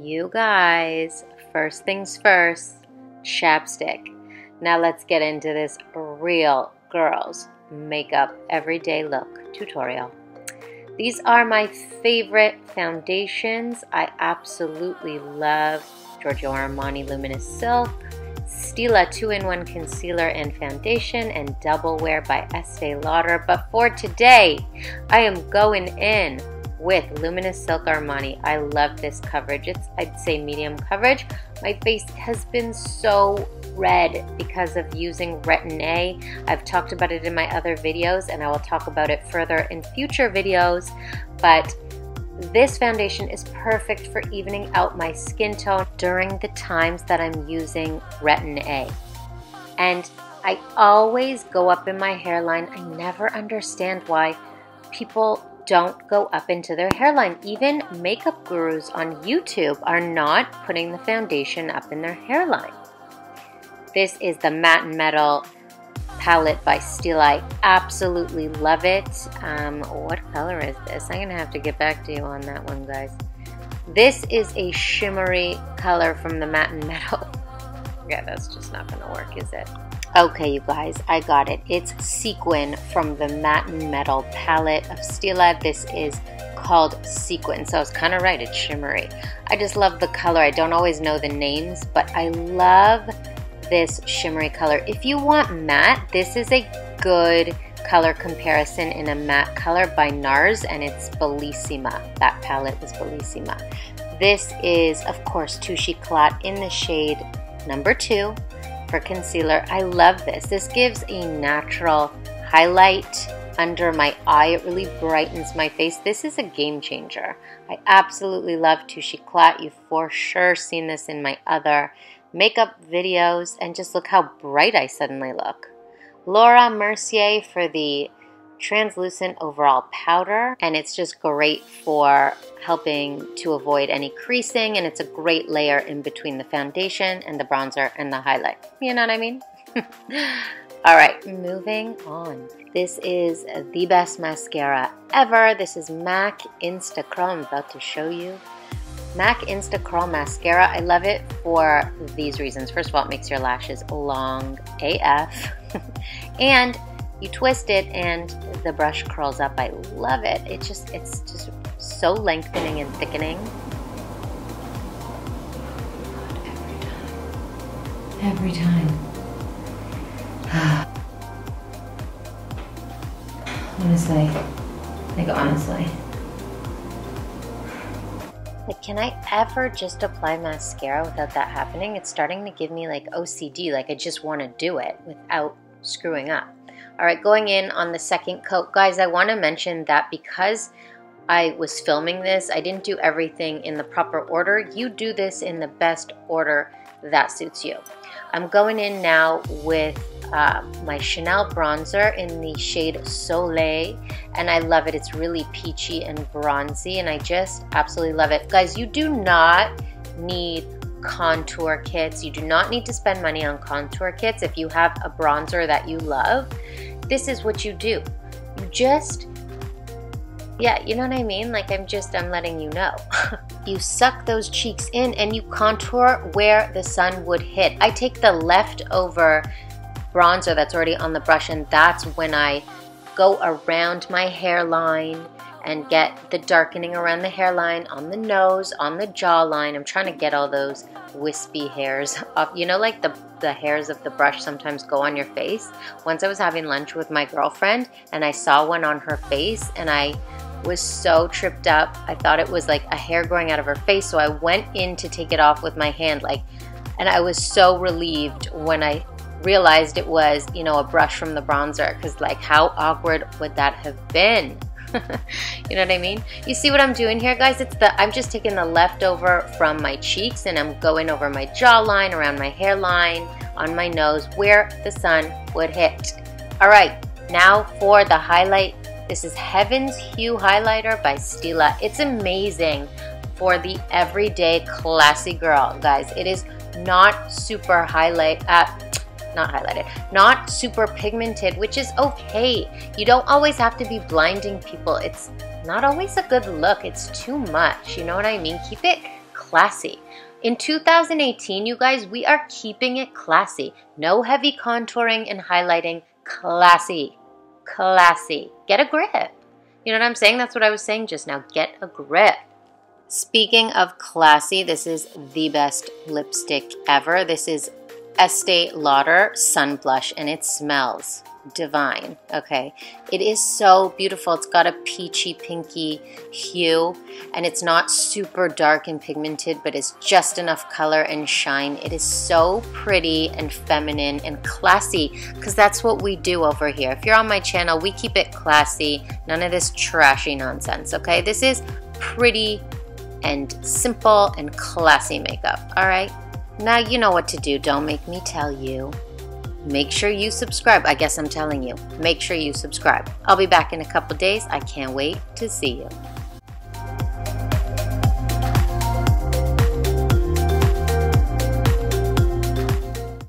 You guys, first things first, chapstick. Now let's get into this real girls makeup everyday look tutorial. These are my favorite foundations. I absolutely love Giorgio Armani Luminous Silk, Stila 2-in-1 Concealer and Foundation, and Double Wear by Estee Lauder. But for today, I am going in with Luminous Silk Armani. I love this coverage. It's, I'd say, medium coverage. My face has been so red because of using Retin-A. I've talked about it in my other videos, and I will talk about it further in future videos. But this foundation is perfect for evening out my skin tone during the times that I'm using Retin-A. And I always go up in my hairline. I never understand why people don't go up into their hairline. Even makeup gurus on YouTube are not putting the foundation up in their hairline. This is the Matte and Metal palette by Stila. I absolutely love it. What color is this? I'm gonna have to get back to you on that one, guys. This is a shimmery color from the Matte and Metal. Yeah, that's just not gonna work, is it? Okay, you guys, I got it. It's Sequin from the Matte and Metal palette of Stila. This is called Sequin, so I was kind of right, it's shimmery. I just love the color. I don't always know the names, but I love this shimmery color. If you want matte, this is a good color comparison in a matte color by NARS, and it's Bellissima. That palette is Bellissima. This is, of course, Trashy in the shade number 2. For concealer. I love this. This gives a natural highlight under my eye. It really brightens my face. This is a game changer. I absolutely love Trashy. You've for sure seen this in my other makeup videos, and just look how bright I suddenly look. Laura Mercier for the translucent overall powder, and it's just great for helping to avoid any creasing, and it's a great layer in between the foundation and the bronzer and the highlight. You know what I mean? Alright, moving on. This is the best mascara ever. This is MAC Insta Curl. I'm about to show you. MAC Insta Curl Mascara. I love it for these reasons. First of all, it makes your lashes long AF. And you twist it and the brush curls up. I love it. It's just so lengthening and thickening. Every time. Honestly. Like, can I ever just apply mascara without that happening? It's starting to give me like OCD. Like, I just want to do it without screwing up. Alright, going in on the second coat. Guys, I want to mention that because I was filming this, I didn't do everything in the proper order. You do this in the best order that suits you. I'm going in now with my Chanel bronzer in the shade Soleil, and I love it. It's really peachy and bronzy, and I just absolutely love it. Guys, you do not need contour kits. You do not need to spend money on contour kits if you have a bronzer that you love. This is what you do. You just, yeah, you know what I mean? Like, I'm letting you know. You suck those cheeks in and you contour where the sun would hit. I take the leftover bronzer that's already on the brush, and that's when I go around my hairline and get the darkening around the hairline, on the nose, on the jawline. I'm trying to get all those wispy hairs up. You know, like the hairs of the brush sometimes go on your face. Once I was having lunch with my girlfriend and I saw one on her face, and I was so tripped up. I thought it was like a hair growing out of her face, so I went in to take it off with my hand, and I was so relieved when I realized it was, you know, a brush from the bronzer, because like, how awkward would that have been? You know what I mean? You see what I'm doing here, guys? I'm just taking the leftover from my cheeks and I'm going over my jawline, around my hairline, on my nose, where the sun would hit. All right, now for the highlight. This is Heaven's Hue Highlighter by Stila. It's amazing for the everyday classy girl, guys. It is not super not super pigmented, which is okay. You don't always have to be blinding people. It's not always a good look. It's too much, you know what I mean? Keep it classy. In 2018, you guys, we are keeping it classy. No heavy contouring and highlighting. Classy. Classy. Get a grip. You know what I'm saying? That's what I was saying just now. Get a grip. Speaking of classy, this is the best lipstick ever. This is Estee Lauder Sun Blush, and it smells divine. Okay, it is so beautiful. It's got a peachy pinky hue, and it's not super dark and pigmented, but it's just enough color and shine. It is so pretty and feminine and classy, because that's what we do over here. If you're on my channel, we keep it classy. None of this trashy nonsense. Okay, this is pretty and simple and classy makeup. All right, now you know what to do. Don't make me tell you. Make sure you subscribe. I guess I'm telling you. Make sure you subscribe. I'll be back in a couple days. I can't wait to see you.